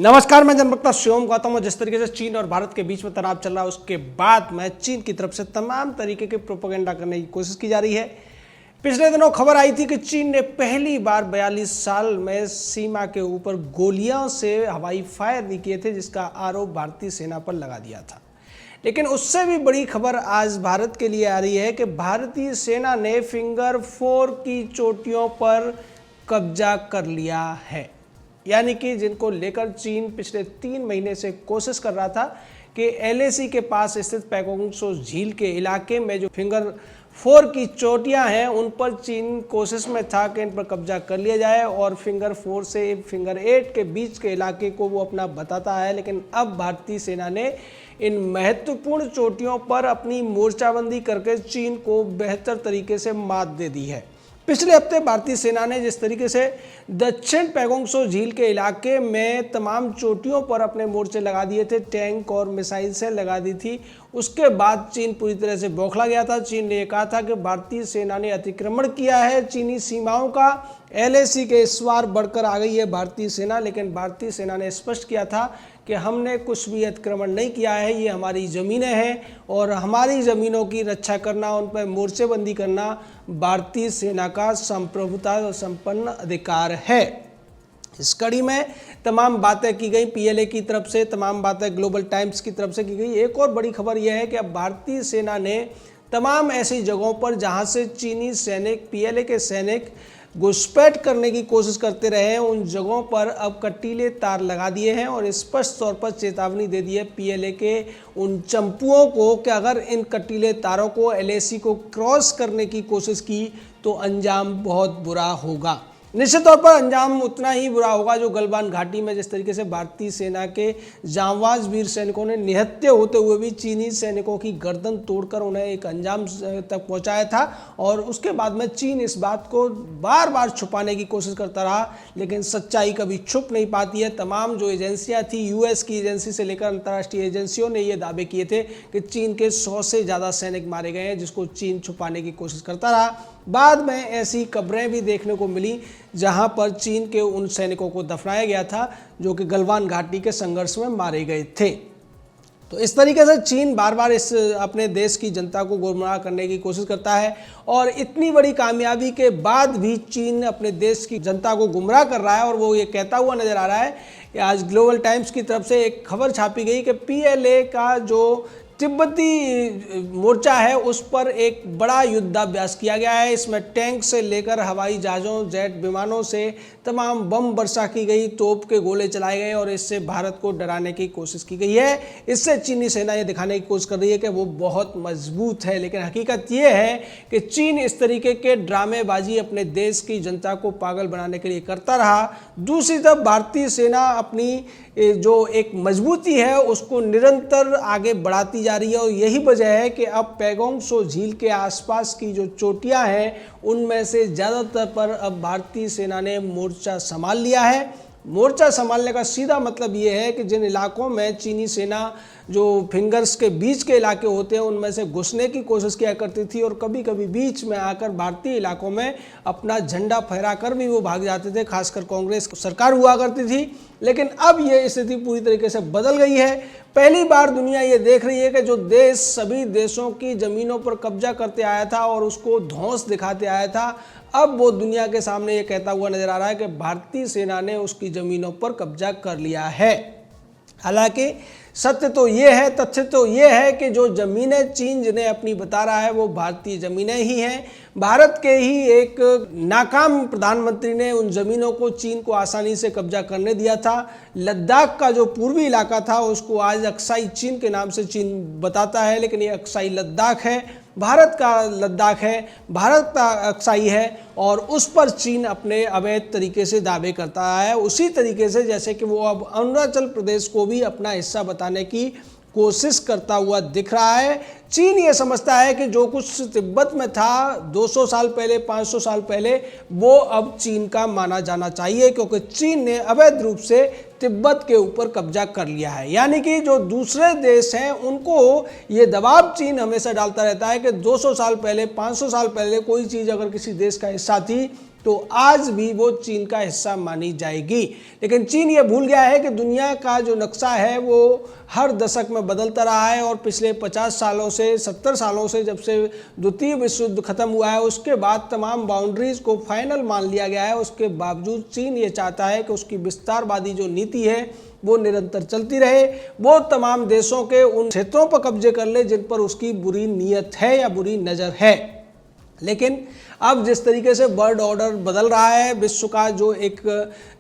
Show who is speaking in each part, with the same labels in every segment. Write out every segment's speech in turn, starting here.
Speaker 1: नमस्कार, मैं जनवक्ता शिवम गौतम। और जिस तरीके से चीन और भारत के बीच में तनाव चल रहा है, उसके बाद में चीन की तरफ से तमाम तरीके के प्रोपेगेंडा करने की कोशिश की जा रही है। पिछले दिनों खबर आई थी कि चीन ने पहली बार 42 साल में सीमा के ऊपर गोलियों से हवाई फायर भी किए थे, जिसका आरोप भारतीय सेना पर लगा दिया था। लेकिन उससे भी बड़ी खबर आज भारत के लिए आ रही है कि भारतीय सेना ने फिंगर 4 की चोटियों पर कब्जा कर लिया है। यानी कि जिनको लेकर चीन पिछले 3 महीने से कोशिश कर रहा था कि LAC के पास स्थित पैगोंग त्सो झील के इलाके में जो फिंगर 4 की चोटियां हैं, उन पर चीन कोशिश में था कि इन पर कब्जा कर लिया जाए और फिंगर 4 से फिंगर 8 के बीच के इलाके को वो अपना बताता है। लेकिन अब भारतीय सेना ने इन महत्वपूर्ण चोटियों पर अपनी मोर्चाबंदी करके चीन को बेहतर तरीके से मात दे दी है। पिछले हफ्ते भारतीय सेना ने जिस तरीके से दक्षिण पैगोंग त्सो झील के इलाके में तमाम चोटियों पर अपने मोर्चे लगा दिए थे, टैंक और मिसाइल से लगा दी थी, उसके बाद चीन पूरी तरह से बौखला गया था। चीन ने कहा था कि भारतीय सेना ने अतिक्रमण किया है चीनी सीमाओं का। LAC के इस बार बढ़कर आ गई है भारतीय सेना। लेकिन भारतीय सेना ने स्पष्ट किया था कि हमने कुछ भी अतिक्रमण नहीं किया है, ये हमारी ज़मीनें हैं और हमारी ज़मीनों की रक्षा करना, उन पर मोर्चेबंदी करना भारतीय सेना का संप्रभुता और संपन्न अधिकार है। इस कड़ी में तमाम बातें की गई PLA की तरफ से, तमाम बातें ग्लोबल टाइम्स की तरफ से की गई। एक और बड़ी खबर यह है कि अब भारतीय सेना ने तमाम ऐसी जगहों पर जहां से चीनी सैनिक, PLA के सैनिक घुसपैठ करने की कोशिश करते रहे हैं, उन जगहों पर अब कटीले तार लगा दिए हैं और स्पष्ट तौर पर चेतावनी दे दी है PLA के उन चंपुओं को कि अगर इन कटीले तारों को, LAC को क्रॉस करने की कोशिश की तो अंजाम बहुत बुरा होगा। निश्चित तौर पर अंजाम उतना ही बुरा होगा जो गलवान घाटी में जिस तरीके से भारतीय सेना के जांबाज वीर सैनिकों ने निहत्थे होते हुए भी चीनी सैनिकों की गर्दन तोड़कर उन्हें एक अंजाम तक पहुंचाया था। और उसके बाद में चीन इस बात को बार बार छुपाने की कोशिश करता रहा, लेकिन सच्चाई कभी छुप नहीं पाती है। तमाम जो एजेंसियां थी, US की एजेंसी से लेकर अंतर्राष्ट्रीय एजेंसियों ने ये दावे किए थे कि चीन के 100 से ज़्यादा सैनिक मारे गए हैं, जिसको चीन छुपाने की कोशिश करता रहा। बाद में ऐसी खबरें भी देखने को मिली जहां पर चीन के उन सैनिकों को दफनाया गया था जो कि गलवान घाटी के संघर्ष में मारे गए थे। तो इस तरीके से चीन बार बार इस अपने देश की जनता को गुमराह करने की कोशिश करता है और इतनी बड़ी कामयाबी के बाद भी चीन अपने देश की जनता को गुमराह कर रहा है और वो ये कहता हुआ नजर आ रहा है। आज ग्लोबल टाइम्स की तरफ से एक खबर छापी गई कि PLA का जो तिब्बती मोर्चा है उस पर एक बड़ा युद्धाभ्यास किया गया है। इसमें टैंक से लेकर हवाई जहाज़ों, जेट विमानों से तमाम बम वर्षा की गई, तोप के गोले चलाए गए और इससे भारत को डराने की कोशिश की गई है। इससे चीनी सेना ये दिखाने की कोशिश कर रही है कि वो बहुत मजबूत है। लेकिन हकीकत ये है कि चीन इस तरीके के ड्रामेबाजी अपने देश की जनता को पागल बनाने के लिए करता रहा। दूसरी तरफ भारतीय सेना अपनी जो एक मजबूती है उसको निरंतर आगे बढ़ाती जा रही है और यही वजह है कि अब पैगोंग त्सो झील के आसपास की जो चोटियां हैं उनमें से ज़्यादातर पर अब भारतीय सेना ने मोर्चा संभाल लिया है। मोर्चा संभालने का सीधा मतलब ये है कि जिन इलाकों में चीनी सेना जो फिंगर्स के बीच के इलाके होते हैं उनमें से घुसने की कोशिश किया करती थी और कभी कभी बीच में आकर भारतीय इलाकों में अपना झंडा फहरा कर भी वो भाग जाते थे, खासकर कांग्रेस सरकार हुआ करती थी। लेकिन अब ये स्थिति पूरी तरीके से बदल गई है। पहली बार दुनिया ये देख रही है कि जो देश सभी देशों की ज़मीनों पर कब्जा करते आया था और उसको धौंस दिखाते आया था, अब वो दुनिया के सामने ये कहता हुआ नजर आ रहा है कि भारतीय सेना ने उसकी ज़मीनों पर कब्जा कर लिया है। हालांकि सत्य तो ये है, तथ्य तो ये है कि जो ज़मीनें चीन जिन्हें अपनी बता रहा है वो भारतीय ज़मीनें ही हैं। भारत के ही एक नाकाम प्रधानमंत्री ने उन ज़मीनों को चीन को आसानी से कब्जा करने दिया था। लद्दाख का जो पूर्वी इलाका था उसको आज अक्साई चीन के नाम से चीन बताता है, लेकिन ये अक्साई लद्दाख है, भारत का लद्दाख है, भारत का अक्साई है और उस पर चीन अपने अवैध तरीके से दावे करता है। उसी तरीके से जैसे कि वो अब अरुणाचल प्रदेश को भी अपना हिस्सा बताने की कोशिश करता हुआ दिख रहा है। चीन ये समझता है कि जो कुछ तिब्बत में था 200 साल पहले, 500 साल पहले, वो अब चीन का माना जाना चाहिए, क्योंकि चीन ने अवैध रूप से तिब्बत के ऊपर कब्जा कर लिया है। यानी कि जो दूसरे देश हैं उनको ये दबाव चीन हमेशा डालता रहता है कि 200 साल पहले, 500 साल पहले कोई चीज़ अगर किसी देश का हिस्सा थी तो आज भी वो चीन का हिस्सा मानी जाएगी। लेकिन चीन ये भूल गया है कि दुनिया का जो नक्शा है वो हर दशक में बदलता रहा है और पिछले 50 सालों से 70 सालों से जब से द्वितीय विश्व युद्ध खत्म हुआ है उसके बाद तमाम बाउंड्रीज को फाइनल मान लिया गया है। उसके बावजूद चीन ये चाहता है कि उसकी विस्तारवादी जो नीति है वो निरंतर चलती रहे, वो तमाम देशों के उन क्षेत्रों पर कब्जे कर ले जिन पर उसकी बुरी नीयत है या बुरी नज़र है। लेकिन अब जिस तरीके से वर्ल्ड ऑर्डर बदल रहा है, विश्व का जो एक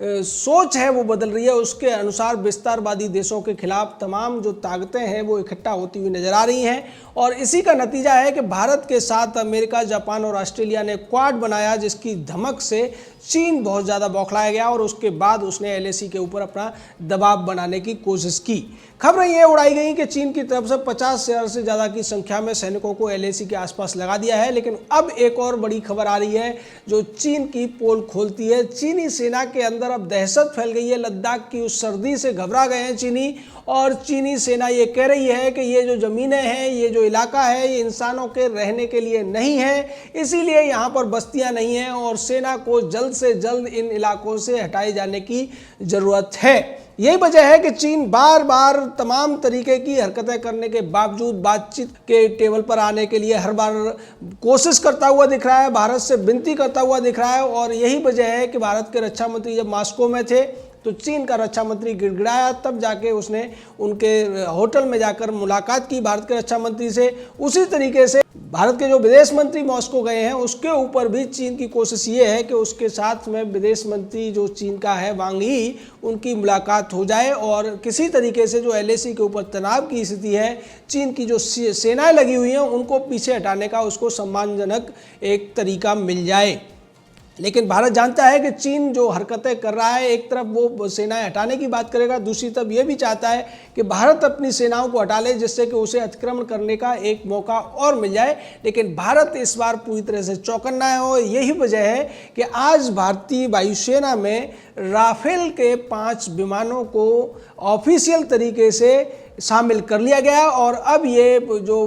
Speaker 1: सोच है वो बदल रही है, उसके अनुसार विस्तारवादी देशों के खिलाफ तमाम जो ताकतें हैं वो इकट्ठा होती हुई नजर आ रही हैं। और इसी का नतीजा है कि भारत के साथ अमेरिका, जापान और ऑस्ट्रेलिया ने क्वाड बनाया, जिसकी धमक से चीन बहुत ज़्यादा बौखलाया गया और उसके बाद उसने एलएसी के ऊपर अपना दबाव बनाने की कोशिश की। खबरें ये उड़ाई गई कि चीन की तरफ से 50,000 से ज़्यादा की संख्या में सैनिकों को एलएसी के आसपास लगा दिया है। लेकिन अब एक और बड़ी खबर आ रही है जो चीन की पोल खोलती है। चीनी सेना के अंदर अब दहशत फैल गई है। लद्दाख की उस सर्दी से घबरा गए हैं चीनी, और चीनी सेना ये कह रही है कि ये जो ज़मीनें हैं, ये जो इलाका है, ये इंसानों के रहने के लिए नहीं है, इसीलिए यहाँ पर बस्तियाँ नहीं हैं और सेना को जल्द से जल्द इन इलाकों से हटाए जाने की ज़रूरत है। यही वजह है कि चीन बार बार तमाम तरीके की हरकतें करने के बावजूद बातचीत के टेबल पर आने के लिए हर बार कोशिश करता हुआ दिख रहा है, भारत से विनती करता हुआ दिख रहा है। और यही वजह है कि भारत के रक्षा मंत्री जब मॉस्को में थे तो चीन का रक्षा मंत्री गिड़गिड़ाया, तब जाके उसने उनके होटल में जाकर मुलाकात की भारत के रक्षा मंत्री से। उसी तरीके से भारत के जो विदेश मंत्री मॉस्को गए हैं उसके ऊपर भी चीन की कोशिश ये है कि उसके साथ में विदेश मंत्री जो चीन का है वांग यी, उनकी मुलाकात हो जाए और किसी तरीके से जो एलएसी के ऊपर तनाव की स्थिति है, चीन की जो सेनाएं लगी हुई हैं उनको पीछे हटाने का उसको सम्मानजनक एक तरीका मिल जाए। लेकिन भारत जानता है कि चीन जो हरकतें कर रहा है, एक तरफ वो सेनाएं हटाने की बात करेगा, दूसरी तरफ ये भी चाहता है कि भारत अपनी सेनाओं को हटा ले जिससे कि उसे अतिक्रमण करने का एक मौका और मिल जाए। लेकिन भारत इस बार पूरी तरह से चौकन्ना है और यही वजह है कि आज भारतीय वायुसेना में राफेल के 5 विमानों को ऑफिशियल तरीके से शामिल कर लिया गया और अब ये जो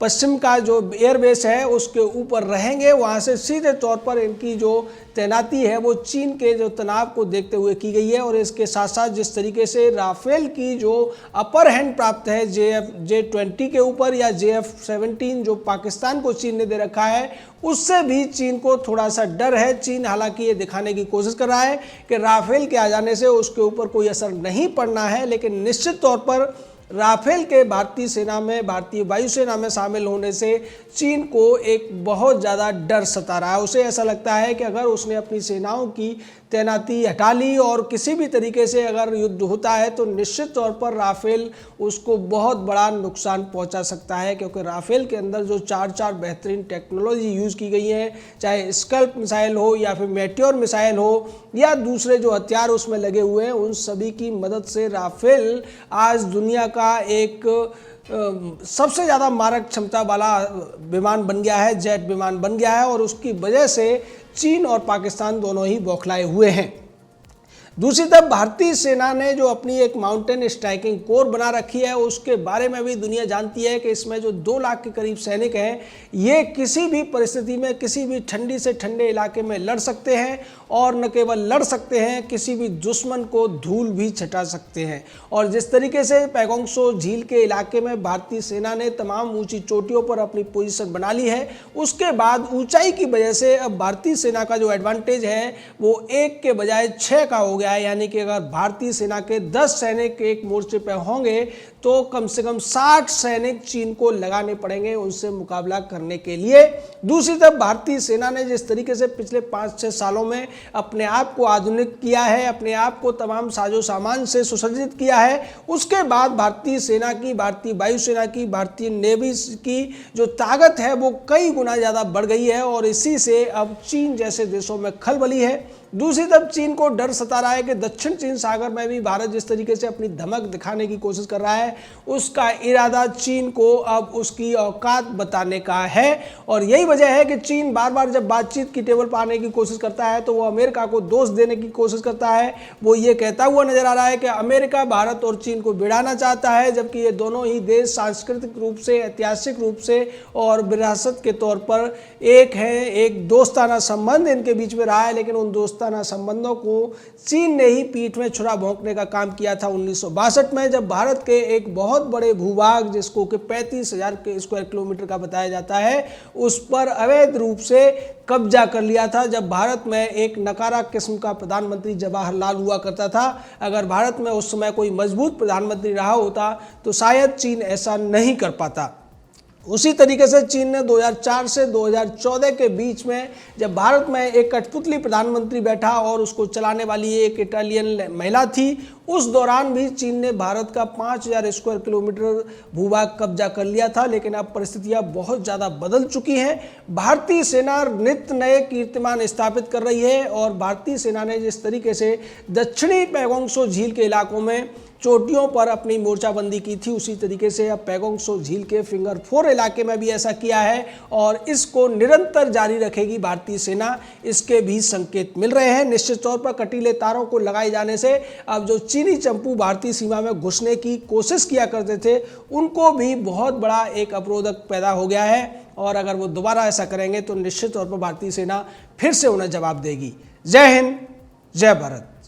Speaker 1: पश्चिम का जो एयरबेस है उसके ऊपर रहेंगे। वहाँ से सीधे तौर पर इनकी जो तैनाती है वो चीन के जो तनाव को देखते हुए की गई है। और इसके साथ साथ जिस तरीके से राफेल की जो अपर हैंड प्राप्त है J-20 के ऊपर या JF-17 जो पाकिस्तान को चीन ने दे रखा है, उससे भी चीन को थोड़ा सा डर है। चीन हालांकि ये दिखाने की कोशिश कर रहा है कि राफेल के आ जाने से उसके ऊपर कोई असर नहीं पड़ना है, लेकिन निश्चित तौर पर राफेल के भारतीय सेना में, भारतीय वायुसेना में शामिल होने से चीन को एक बहुत ज़्यादा डर सता रहा है। उसे ऐसा लगता है कि अगर उसने अपनी सेनाओं की तैनाती हटा ली और किसी भी तरीके से अगर युद्ध होता है तो निश्चित तौर पर राफेल उसको बहुत बड़ा नुकसान पहुंचा सकता है, क्योंकि राफेल के अंदर जो 4 बेहतरीन टेक्नोलॉजी यूज़ की गई है, चाहे स्कल्प मिसाइल हो या फिर मेट्योर मिसाइल हो या दूसरे जो हथियार उसमें लगे हुए हैं, उन सभी की मदद से राफेल आज दुनिया का एक सबसे ज़्यादा मारक क्षमता वाला विमान बन गया है, जेट विमान बन गया है। और उसकी वजह से चीन और पाकिस्तान दोनों ही बौखलाए हुए हैं। दूसरी तरफ भारतीय सेना ने जो अपनी एक माउंटेन स्ट्राइकिंग कोर बना रखी है उसके बारे में भी दुनिया जानती है कि इसमें जो 2 लाख के करीब सैनिक हैं, ये किसी भी परिस्थिति में किसी भी ठंडी से ठंडे इलाके में लड़ सकते हैं और न केवल लड़ सकते हैं, किसी भी दुश्मन को धूल भी छटा सकते हैं। और जिस तरीके से पैगोंग त्सो झील के इलाके में भारतीय सेना ने तमाम ऊंची चोटियों पर अपनी पोजीशन बना ली है, उसके बाद ऊंचाई की वजह से अब भारतीय सेना का जो एडवांटेज है वो 1 के बजाय 6 का हो गया है। यानी कि अगर भारतीय सेना के 10 सैनिक एक मोर्चे पर होंगे तो कम से कम 60 सैनिक चीन को लगाने पड़ेंगे उनसे मुकाबला करने के लिए। दूसरी तरफ भारतीय सेना ने जिस तरीके से पिछले 5-6 सालों में अपने आप को आधुनिक किया है, अपने आप को तमाम साजो सामान से सुसज्जित किया है, उसके बाद भारतीय सेना की, भारतीय वायुसेना की, भारतीय नेवी की जो ताकत है वो कई गुना ज़्यादा बढ़ गई है और इसी से अब चीन जैसे देशों में खलबली है। दूसरी तरफ चीन को डर सता रहा है कि दक्षिण चीन सागर में भी भारत जिस तरीके से अपनी धमक दिखाने की कोशिश कर रहा है, है उसका इरादा चीन को अब उसकी औकात बताने का है। और यही वजह है कि चीन बार बार जब बातचीत की टेबल पर आने की कोशिश करता है तो वो अमेरिका को दोष देने की कोशिश करता है। वो ये कहता हुआ नजर आ रहा है कि अमेरिका भारत और चीन को भिड़ाना चाहता है, जबकि ये दोनों ही देश सांस्कृतिक रूप से, ऐतिहासिक रूप से और विरासत के तौर पर एक है। एक दोस्ताना संबंध इनके बीच में रहा है, लेकिन उन दोस्ताना संबंधों को चीन ने ही पीठ में छुरा भोंकने का काम किया था 1962 में, जब भारत के एक बहुत बड़े भूभाग जिसको कि 35,000 स्क्वायर किलोमीटर का बताया जाता है उस पर अवैध रूप से कब्जा कर लिया था। जब भारत में एक नकारा किस्म का प्रधानमंत्री जवाहरलाल हुआ करता था, अगर भारत में उस समय कोई मजबूत प्रधानमंत्री रहा होता तो शायद चीन ऐसा नहीं कर पाता। उसी तरीके से चीन ने 2004 से 2014 के बीच में जब भारत में एक कठपुतली प्रधानमंत्री बैठा और उसको चलाने वाली एक इटालियन महिला थी, उस दौरान भी चीन ने भारत का 5,000 स्क्वायर किलोमीटर भूभाग कब्जा कर लिया था। लेकिन अब परिस्थितियां बहुत ज़्यादा बदल चुकी हैं। भारतीय सेना नित्य नए कीर्तिमान स्थापित कर रही है और भारतीय सेना ने जिस तरीके से दक्षिणी पैगोंग त्सो झील के इलाकों में चोटियों पर अपनी मोर्चाबंदी की थी, उसी तरीके से अब पैगोंग त्सो झील के फिंगर 4 इलाके में भी ऐसा किया है और इसको निरंतर जारी रखेगी भारतीय सेना, इसके भी संकेत मिल रहे हैं। निश्चित तौर पर कटीले तारों को लगाए जाने से अब जो चीनी चंपू भारतीय सीमा में घुसने की कोशिश किया करते थे उनको भी बहुत बड़ा एक अवरोधक पैदा हो गया है और अगर वो दोबारा ऐसा करेंगे तो निश्चित तौर पर भारतीय सेना फिर से उन्हें जवाब देगी। जय हिंद, जय भारत।